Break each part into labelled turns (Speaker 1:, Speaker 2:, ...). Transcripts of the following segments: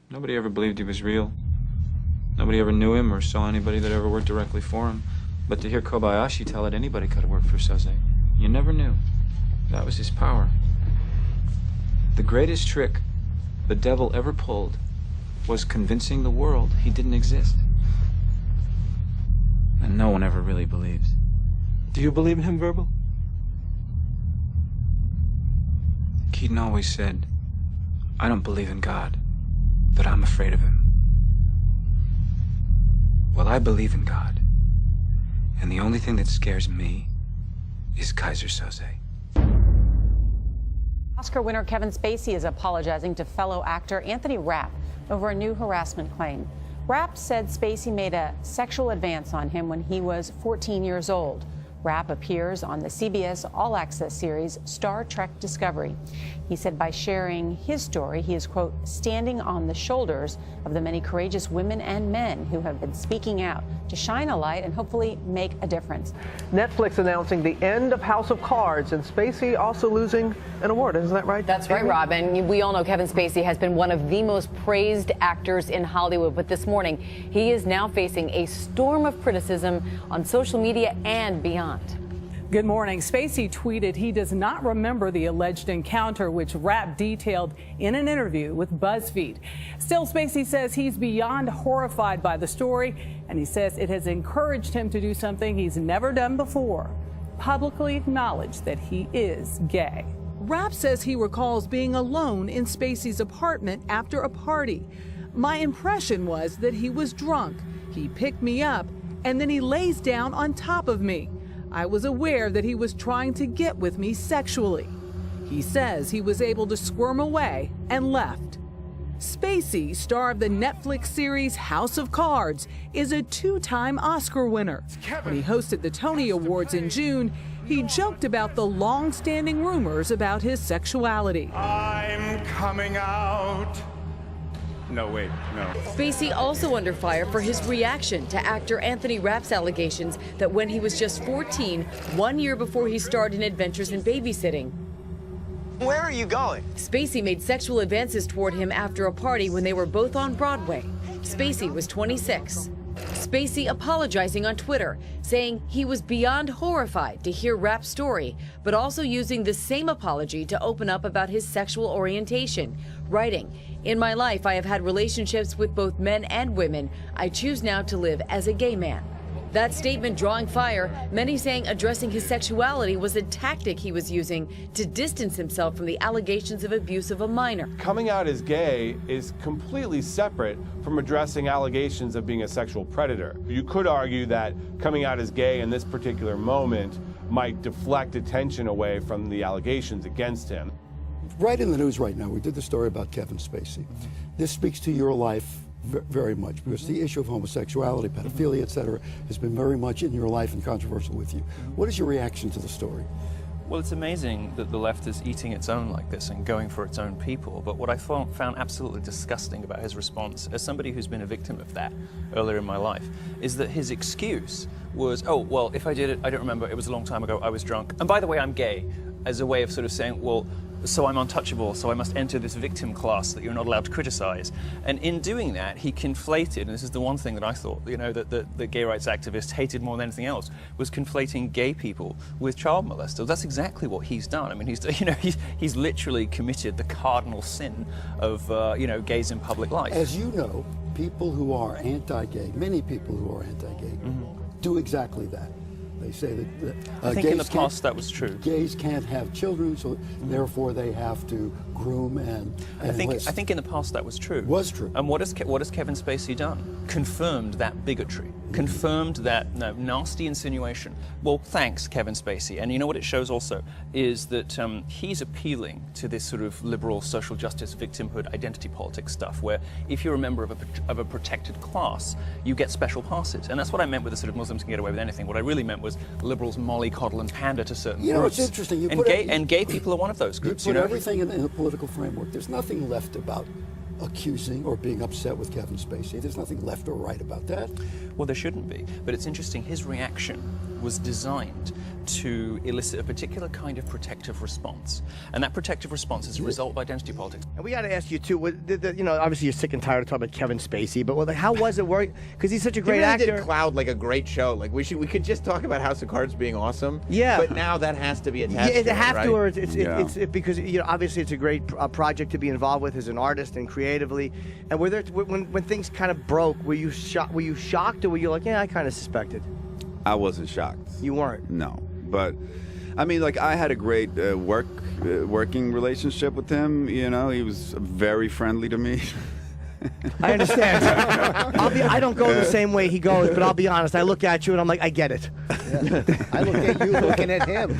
Speaker 1: Nobody ever believed he was real. Nobody ever knew him or saw anybody that ever worked directly for him. But to hear Kobayashi tell it, anybody could have worked for Soze. You never knew. That was his power. The greatest trick the devil ever pulled was convincing the world he didn't exist. And no one ever really believes.
Speaker 2: Do you believe in him, Verbal?
Speaker 1: Keaton always said, I don't believe in God, but I'm afraid of him. Well, I believe in God. And the only thing that scares me is Kaiser Soze.
Speaker 3: Oscar winner Kevin Spacey is apologizing to fellow actor Anthony Rapp over a new harassment claim. Rapp said Spacey made a sexual advance on him when he was 14 years old. Rapp appears on the CBS All Access series Star Trek Discovery. He said by sharing his story, he is, quote, standing on the shoulders of the many courageous women and men who have been speaking out to shine a light and hopefully make a difference.
Speaker 2: Netflix announcing the end of House of Cards, and Spacey also losing an award. Isn't that right?
Speaker 4: That's right, Robin. We all know Kevin Spacey has been one of the most praised actors in Hollywood, but this morning he is now facing a storm of criticism on social media and beyond.
Speaker 5: Good morning. Spacey tweeted he does not remember the alleged encounter, which Rapp detailed in an interview with BuzzFeed. Still, Spacey says he's beyond horrified by the story, and he says it has encouraged him to do something he's never done before, publicly acknowledge that he is gay. Rapp says he recalls being alone in Spacey's apartment after a party. My impression was that he was drunk. He picked me up, and then he lays down on top of me. I was aware that he was trying to get with me sexually. He says he was able to squirm away and left. Spacey, star of the Netflix series House of Cards, is a two-time Oscar winner. When he hosted the Tony Awards in June, he joked about the long-standing rumors about his sexuality.
Speaker 6: I'm coming out. No, wait, no.
Speaker 4: Spacey also under fire for his reaction to actor Anthony Rapp's allegations that when he was just 14, 1 year before he starred in Adventures in Babysitting,
Speaker 7: where are you going?
Speaker 4: Spacey made sexual advances toward him after a party when they were both on Broadway. Spacey was 26. Spacey apologizing on Twitter, saying he was beyond horrified to hear Rapp's story, but also using the same apology to open up about his sexual orientation, writing, "In my life, I have had relationships with both men and women. I choose now to live as a gay man." That statement drawing fire, many saying addressing his sexuality was a tactic he was using to distance himself from the allegations of abuse of a minor.
Speaker 8: Coming out as gay is completely separate from addressing allegations of being a sexual predator. You could argue that coming out as gay in this particular moment might deflect attention away from the allegations against him.
Speaker 9: Right in the news right now, we did the story about Kevin Spacey. This speaks to your life very much, because the issue of homosexuality, pedophilia, etc., has been very much in your life and controversial with you. What is your reaction to the story?
Speaker 10: Well, it's amazing that the left is eating its own like this and going for its own people. But what I found absolutely disgusting about his response, as somebody who's been a victim of that earlier in my life, is that his excuse was, oh, well, if I did it, I don't remember, it was a long time ago, I was drunk. And by the way, I'm gay, as a way of sort of saying, well, so I'm untouchable, so I must enter this victim class that you're not allowed to criticize. And in doing that, he conflated, and this is the one thing that I thought, you know, that the gay rights activists hated more than anything else, was conflating gay people with child molesters. That's exactly what he's done. I mean, he's literally committed the cardinal sin of, you know, gays in public life.
Speaker 9: As you know, people who are anti-gay, many people who are anti-gay, do exactly that. They say that
Speaker 10: I think in the past that was true.
Speaker 9: Gays can't have children, so therefore they have to groom and
Speaker 10: I think in the past that was true.
Speaker 9: Was true.
Speaker 10: And what has Kevin Spacey done? Confirmed that bigotry. Confirmed that nasty insinuation. Well, thanks, Kevin Spacey. And you know what it shows also is that he's appealing to this sort of liberal social justice, victimhood, identity politics stuff, where if you're a member of a protected class, you get special passes. And that's what I meant with the sort of Muslims can get away with anything. What I really meant was liberals mollycoddle and pander to certain groups.
Speaker 9: You know, it's interesting.
Speaker 10: And gay people are one of those groups.
Speaker 9: You put everything in the political framework. There's nothing left about accusing or being upset with Kevin Spacey. There's nothing left or right about that.
Speaker 10: Well, there shouldn't be. But it's interesting, his reaction was designed to elicit a particular kind of protective response. And that protective response is a result of identity politics.
Speaker 7: And we got to ask you, too, obviously you're sick and tired of talking about Kevin Spacey, but how was it work? Because he's such a great actor.
Speaker 11: Did Cloud like a great show. Like, we could just talk about House of Cards being awesome.
Speaker 7: Yeah.
Speaker 11: But now that has to be attached
Speaker 7: to it,
Speaker 11: right?
Speaker 7: or it's because, obviously it's a great project to be involved with as an artist and creatively. And when things kind of broke, were you shocked, or were you like, yeah, I kind of suspected?
Speaker 12: I wasn't shocked.
Speaker 7: You weren't?
Speaker 12: No. But, I mean, like, I had a great working relationship with him. You know, he was very friendly to me.
Speaker 7: I understand. I don't go the same way he goes, but I'll be honest. I look at you and I'm like, I get it.
Speaker 13: Yeah. I look at you looking at him.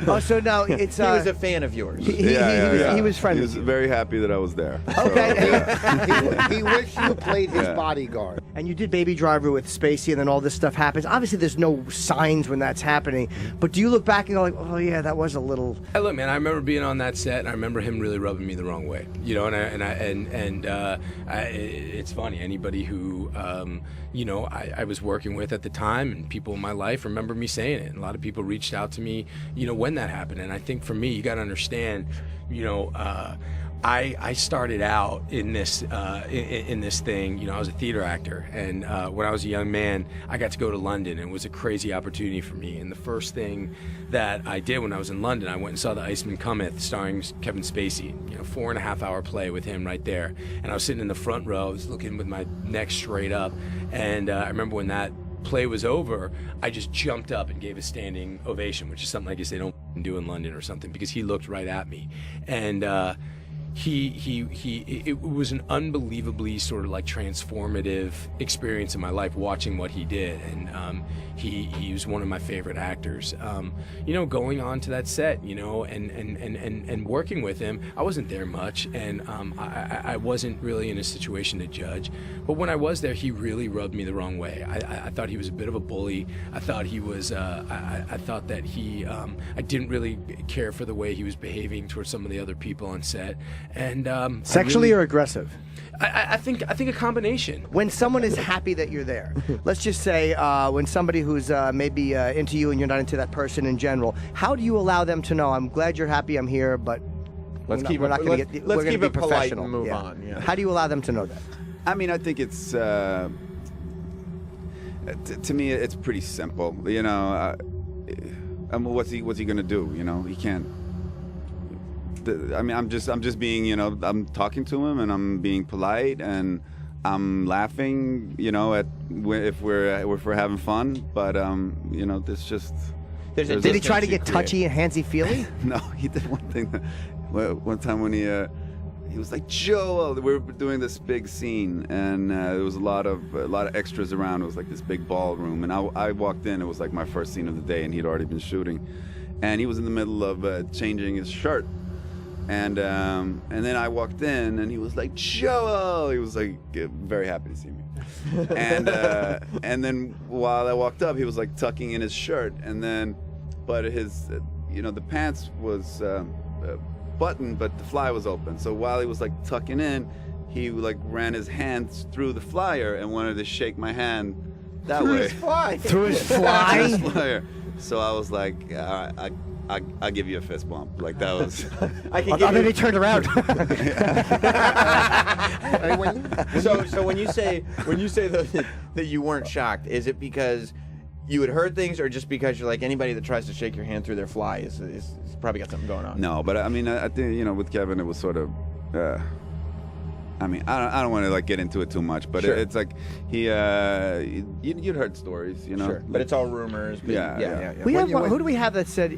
Speaker 7: Oh, so no, it's...
Speaker 11: he was a fan of yours.
Speaker 7: He was friendly.
Speaker 12: He was very happy that I was there.
Speaker 7: Okay.
Speaker 13: He wished you played his bodyguard.
Speaker 7: And you did Baby Driver with Spacey, and then all this stuff happens. Obviously, there's no signs when that's happening. But do you look back and go like, oh, yeah, that was a little...
Speaker 14: Hey, look, man, I remember being on that set, and I remember him really rubbing me the wrong way. You know, it's funny. Anybody who, I was working with at the time and people in my life remember me saying it. And a lot of people reached out to me, when that happened. And I think for me, you got to understand, I started out in this thing. I was a theater actor, and when I was a young man, I got to go to London, and it was a crazy opportunity for me. And the first thing that I did when I was in London, I went and saw The Iceman Cometh, starring Kevin Spacey. 4.5-hour play with him right there. And I was sitting in the front row, I was looking with my neck straight up, and I remember when that play was over, I just jumped up and gave a standing ovation, which is something I guess they don't do in London or something, because he looked right at me. And it was an unbelievably sort of like transformative experience in my life watching what he did, and he was one of my favorite actors. Going on to that set, and working with him, I wasn't there much, and I wasn't really in a situation to judge. But when I was there, he really rubbed me the wrong way. I thought he was a bit of a bully. I thought he was. I thought that he. I didn't really care for the way he was behaving towards some of the other people on set. And
Speaker 7: sexually or aggressive?
Speaker 14: I think a combination.
Speaker 7: When someone is happy that you're there, let's just say when somebody who's maybe into you and you're not into that person in general, how do you allow them to know, I'm glad you're happy, I'm here, but
Speaker 11: let's keep it polite and move on. Yeah.
Speaker 7: How do you allow them to know that?
Speaker 12: I mean, I think it's to me it's pretty simple. I mean, what's he going to do? He can't. I mean, I'm just being, I'm talking to him and I'm being polite and I'm laughing, if we're having fun. But it's just.
Speaker 7: Did he try to get touchy and handsy-feely?
Speaker 12: No, he did one thing. One time when he was like, Joel, we were doing this big scene, and there was a lot of extras around. It was like this big ballroom, and I walked in. It was like my first scene of the day, and he'd already been shooting, and he was in the middle of changing his shirt. And then I walked in, and he was like, Joel! He was like very happy to see me. And then while I walked up, he was like tucking in his shirt, but his, the pants was buttoned, but the fly was open. So while he was like tucking in, he like ran his hands through the flyer and wanted to shake my hand that way.
Speaker 7: His fly? Through his fly?
Speaker 12: Through his flyer. So I was like, all right, I'll give you a fist bump. Like that was.
Speaker 7: Then he turned around.
Speaker 11: So when you say that you weren't shocked, is it because you had heard things, or just because you're like, anybody that tries to shake your hand through their fly is probably got something going on?
Speaker 12: No, but I mean, I think with Kevin, it was sort of. I mean, I don't want to like get into it too much, but
Speaker 11: sure.
Speaker 12: It's like you'd heard stories,
Speaker 11: Sure, but it's all rumors. But
Speaker 12: yeah.
Speaker 7: Who do we have that said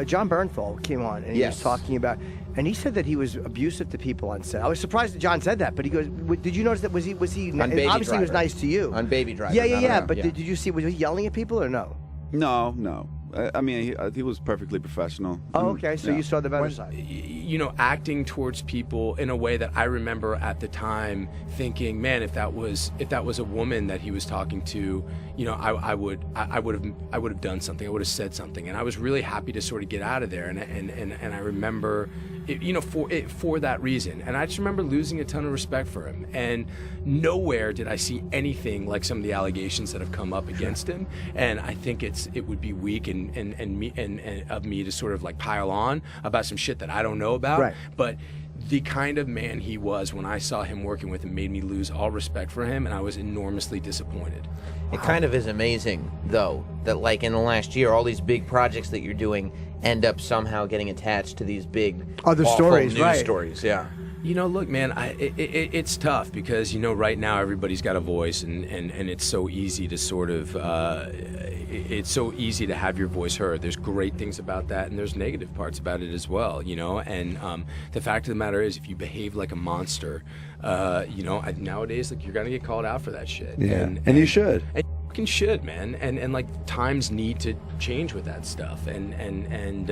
Speaker 7: John Bernthal came on and he was talking about, and he said that he was abusive to people on set. I was surprised that John said that, but he goes, did you notice that was he
Speaker 11: on Baby
Speaker 7: obviously
Speaker 11: Driver.
Speaker 7: He was nice to you
Speaker 11: On Baby Driver.
Speaker 7: Yeah. But did you see, was he yelling at people or no?
Speaker 12: No. I mean, he was perfectly professional.
Speaker 7: Oh, okay. So you saw the better side.
Speaker 14: Acting towards people in a way that I remember at the time thinking, man, if that was a woman that he was talking to, I would have done something. I would have said something, and I was really happy to sort of get out of there. And I remember for that reason. And I just remember losing a ton of respect for him. And nowhere did I see anything like some of the allegations that have come up against him. And I think it would be weak and of me to sort of like pile on about some shit that I don't know about.
Speaker 7: Right.
Speaker 14: But the kind of man he was, when I saw him working with him, made me lose all respect for him, and I was enormously disappointed.
Speaker 11: It kind of is amazing, though, that like in the last year, all these big projects that you're doing end up somehow getting attached to these big
Speaker 7: other
Speaker 11: awful
Speaker 7: stories,
Speaker 11: news
Speaker 7: right?
Speaker 11: Stories, yeah.
Speaker 14: You know, look, man, it's tough because, you know, right now everybody's got a voice, and it's so easy to sort of, it's so easy to have your voice heard. There's great things about that, and there's negative parts about it as well, you know, and the fact of the matter is, if you behave like a monster, you know, nowadays, like, you're going to get called out for that shit.
Speaker 12: Yeah, and you should.
Speaker 14: And you fucking should, man, and like, times need to change with that stuff, and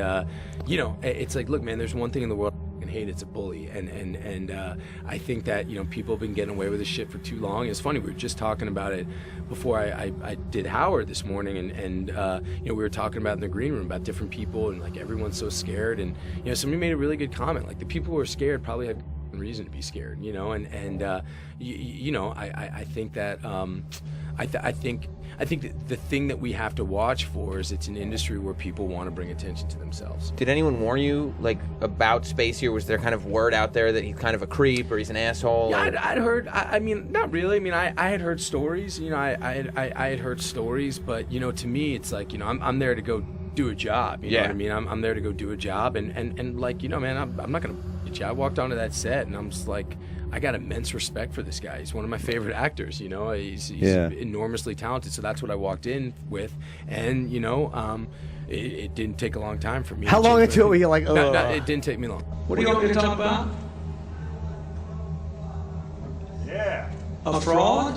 Speaker 14: you know, it's like, look, man, there's one thing in the world I hate, it's a bully, and I think that, you know, people have been getting away with this shit for too long. It's funny, we were just talking about it before I did Howard this morning, and you know, we were talking about in the green room about different people, and like, everyone's so scared, and you know, somebody made a really good comment, like, the people who are scared probably had reason to be scared, you know, and you know, I think that I think that the thing that we have to watch for is it's an industry where people want to bring attention to themselves.
Speaker 11: Did anyone warn you, like, about Spacey, or was there kind of word out there that he's kind of a creep or he's an asshole?
Speaker 14: Yeah, I'd heard. I mean, not really. I mean, I had heard stories. You know, I had heard stories, but you know, to me, it's like, you know, I'm there to go do a job. You know what I mean? I'm there to go do a job, and like, you know, man, I'm not gonna. I walked onto that set, and I'm just like, I got immense respect for this guy. He's one of my favorite actors, you know. He's enormously talented, so that's what I walked in with. And, you know, it didn't take a long time for me.
Speaker 7: How long into it were you like, oh?
Speaker 14: No, it didn't take me long.
Speaker 15: What do you want me to talk about?
Speaker 6: Yeah.
Speaker 15: A fraud?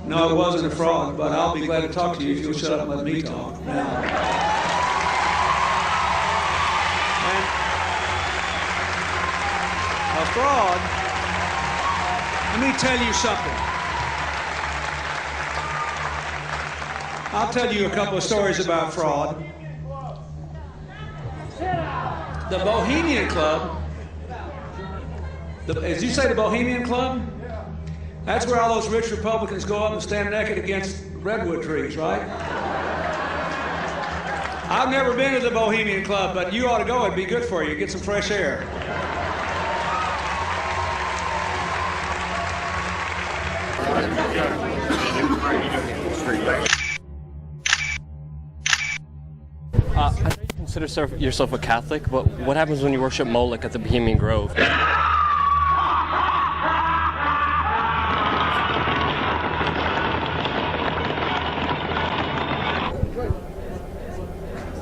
Speaker 15: No, it wasn't a fraud, but I'll be glad to talk to you if you'll shut up and let me talk. A fraud? Let me tell you something. I'll tell you a couple of stories about fraud. The Bohemian Club, as you say, the Bohemian Club? That's where all those rich Republicans go up and stand naked against redwood trees, right? I've never been to the Bohemian Club, but you ought to go. It'd be good for you. Get some fresh air.
Speaker 16: I know you consider yourself a Catholic, but what happens when you worship Moloch at the Bohemian Grove?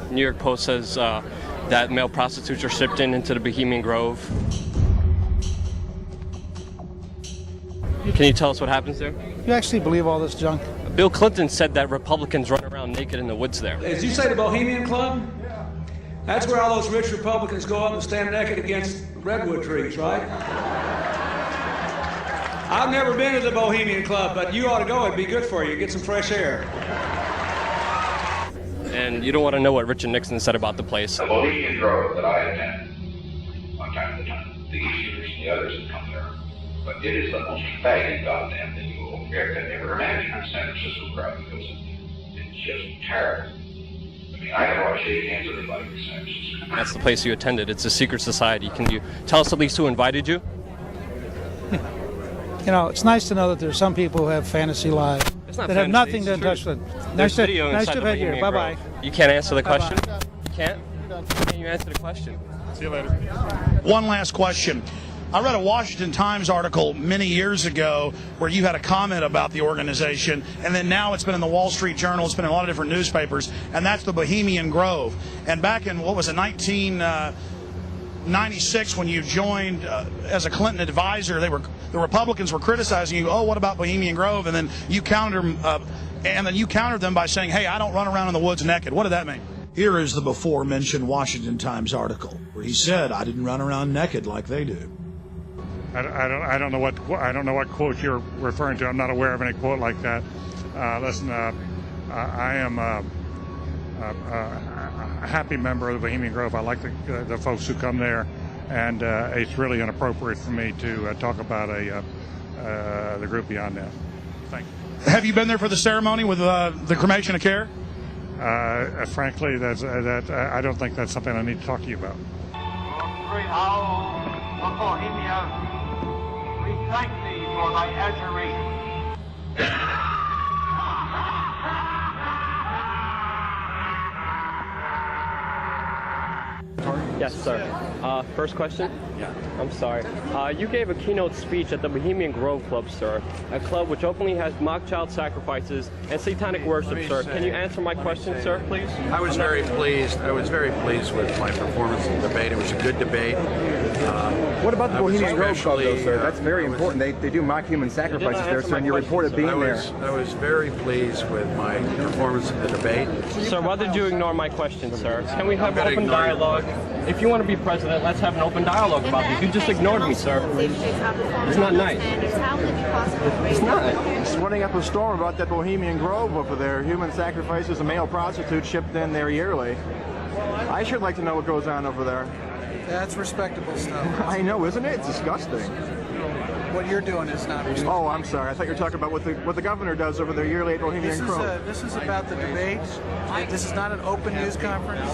Speaker 16: New York Post says that male prostitutes are shipped into the Bohemian Grove. Can you tell us what happens there?
Speaker 17: You actually believe all this junk?
Speaker 16: Bill Clinton said that Republicans run around naked in the woods there.
Speaker 15: As you say, the Bohemian Club? That's where all those rich Republicans go up and stand naked against redwood trees, right? I've never been to the Bohemian Club, but you ought to go. It'd be good for you. Get some fresh air.
Speaker 16: And you don't want to know what Richard Nixon said about the place.
Speaker 18: The Bohemian Grove that I attend, one time to time, the Easterners and the others have come there. But it is the most faggy goddamn thing you will ever imagine in San Francisco crowd, because it's just terrible. I mean, I never want to shake hands with anybody in San Francisco.
Speaker 16: That's the place you attended. It's a secret society. Can you tell us at least who invited you?
Speaker 17: You know, it's nice to know that there's some people who have fantasy lives that have nothing to touch with. Nice to have you here. Bye-bye.
Speaker 16: You can't answer the question? You can't? Can you answer the question?
Speaker 6: See you later.
Speaker 19: One last question. I read a Washington Times article many years ago where you had a comment about the organization, and then now it's been in the Wall Street Journal, it's been in a lot of different newspapers, and that's the Bohemian Grove. And back in, what was it, 1996, when you joined as a Clinton advisor, the Republicans were criticizing you, oh, what about Bohemian Grove? And then you countered them by saying, hey, I don't run around in the woods naked. What did that mean? Here is the before-mentioned Washington Times article where he said, I didn't run around naked like they do.
Speaker 6: I don't know what quote you're referring to. I'm not aware of any quote like that. Listen, I am happy member of the Bohemian Grove. I like the folks who come there, and it's really inappropriate for me to talk about the group beyond that. Thank you.
Speaker 19: Have you been there for the ceremony with the cremation of care?
Speaker 6: Frankly, I don't think that's something I need to talk to you about.
Speaker 20: Great owl of Bohemia, we thank thee for thy adjuration.
Speaker 16: Yes, sir. First question? Yeah. I'm sorry. You gave a keynote speech at the Bohemian Grove Club, sir. A club which openly has mock child sacrifices and satanic worship, sir. Can you answer my question, sir, please?
Speaker 21: I was very pleased. I was very pleased with my performance in the debate. It was a good debate.
Speaker 22: What about the Bohemian Grove Club, though, sir? That's very important. They do mock human sacrifices there, sir, and you reported being there.
Speaker 21: I was very pleased with my performance in the debate.
Speaker 16: Sir, why did you ignore my question, sir? Can we have open dialogue? If you want to be president, let's have an open dialogue about this. You just ignored me, sir. It's not nice. It's not.
Speaker 22: It's running up a storm about that Bohemian Grove over there. Human sacrifices and male prostitutes shipped in there yearly. I should like to know what goes on over there.
Speaker 23: That's respectable stuff.
Speaker 22: I know, isn't it? It's disgusting.
Speaker 23: What you're doing is not respectable.
Speaker 22: Oh, I'm sorry. I thought you were talking about what the governor does over there yearly at Bohemian Grove.
Speaker 23: This is about the debate. This is not an open news conference.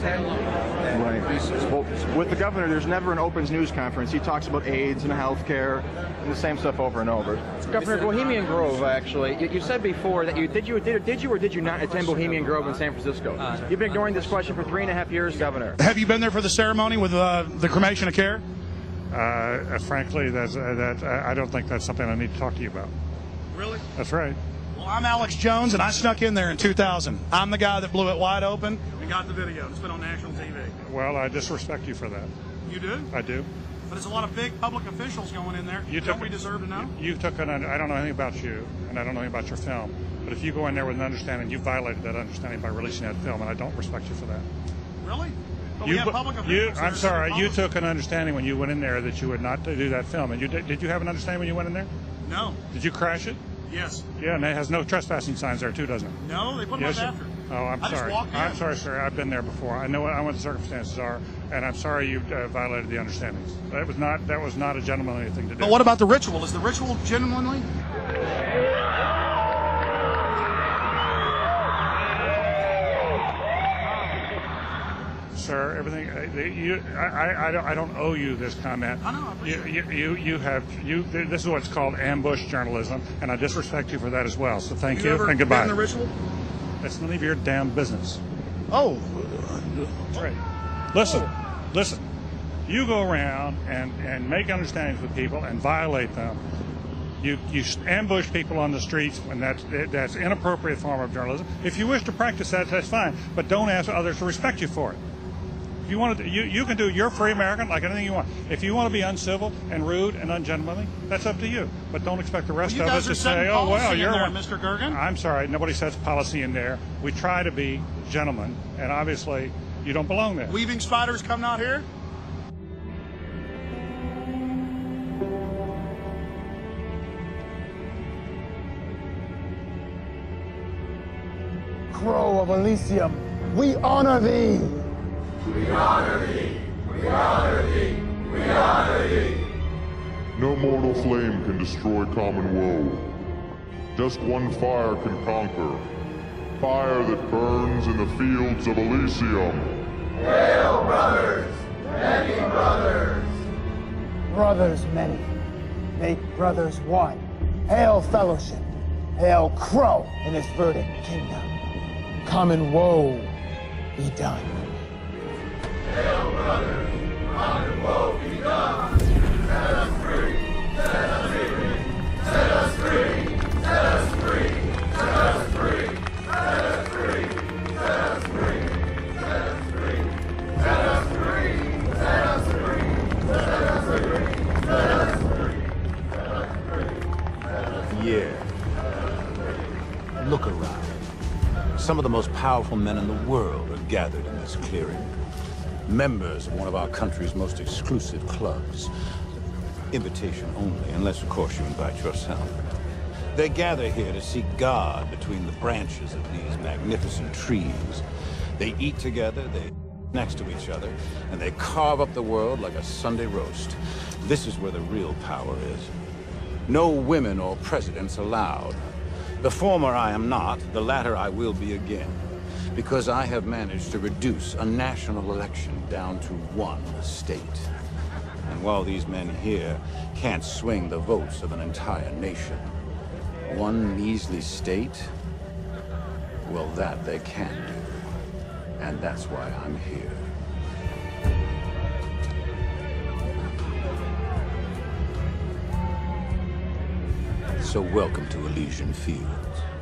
Speaker 22: Right. Well, with the governor, there's never an open news conference. He talks about AIDS and health care and the same stuff over and over.
Speaker 24: Governor, Bohemian Grove, actually, you said before that did you or did you not attend Bohemian Grove in San Francisco? You've been ignoring this question for 3.5 years, Governor.
Speaker 19: Have you been there for the ceremony with the cremation of care?
Speaker 6: Frankly, I don't think that's something I need to talk to you about.
Speaker 19: Really?
Speaker 6: That's right.
Speaker 19: Well, I'm Alex Jones, and I snuck in there in 2000. I'm the guy that blew it wide open and got the video. It's been on national TV.
Speaker 6: Well, I disrespect you for that.
Speaker 19: You do?
Speaker 6: I do.
Speaker 19: But there's a lot of big public officials going in there. Don't we deserve to know?
Speaker 6: I don't know anything about you, and I don't know anything about your film. But if you go in there with an understanding, you violated that understanding by releasing that film, and I don't respect you for that.
Speaker 19: Really? But we have public officials.
Speaker 6: I'm sorry. You took an understanding when you went in there that you would not do that film. And did you have an understanding when you went in there?
Speaker 19: No.
Speaker 6: Did you crash it?
Speaker 19: Yes.
Speaker 6: Yeah, and it has no trespassing signs there too, doesn't it?
Speaker 19: No, they put them up after.
Speaker 6: Oh, I'm sorry. I'm sorry, sir. I've been there before. I know what the circumstances are, and I'm sorry you violated the understandings. That was not a gentlemanly thing to do.
Speaker 19: But what about the ritual? Is the ritual gentlemanly?
Speaker 6: Sir, everything. I don't owe you this comment.
Speaker 19: I know.
Speaker 6: This is what's called ambush journalism, and I disrespect you for that as well. So thank you
Speaker 19: ever
Speaker 6: and goodbye.
Speaker 19: been in the ritual?
Speaker 6: That's none of your damn business.
Speaker 19: Oh,
Speaker 6: that's right. Listen. You go around and make understandings with people and violate them. You ambush people on the streets, and that's inappropriate form of journalism. If you wish to practice that, that's fine, but don't ask others to respect you for it. If you want to, you can do. You're free American, like anything you want. If you want to be uncivil and rude and ungentlemanly, that's up to you. But don't expect the rest of us to say, "Oh, well, you're
Speaker 19: there, Mr. Gergen."
Speaker 6: I'm sorry, nobody sets policy in there. We try to be gentlemen, and obviously, you don't belong there.
Speaker 19: Weaving spiders coming out here.
Speaker 25: Crow of Elysium, we honor thee.
Speaker 26: We honor thee. We honor thee. We honor thee.
Speaker 27: No mortal flame can destroy common woe. Just one fire can conquer. Fire that burns in the fields of Elysium.
Speaker 26: Hail, brothers! Many brothers!
Speaker 25: Brothers many, make brothers one. Hail fellowship. Hail Crow in his verdant kingdom. Common woe be done.
Speaker 26: Hail, brothers! Common woe be done! Set us free! Set us free! Set us free! Set us free! Set us free! Set us free! Set us free! Set us free! Set us free! Set us free! Set us free! Set us free! Set us free!
Speaker 28: Yeah. Look around. Some of the most powerful men in the world are gathered in this clearing. Members of one of our country's most exclusive clubs. Invitation only, unless, of course, you invite yourself. They gather here to seek God between the branches of these magnificent trees. They eat together, they next to each other, and they carve up the world like a Sunday roast. This is where the real power is. No women or presidents allowed. The former I am not, the latter I will be again. Because I have managed to reduce a national election down to one state. And while these men here can't swing the votes of an entire nation, one measly state, well, that they can do. And that's why I'm here. So welcome to Elysian Fields.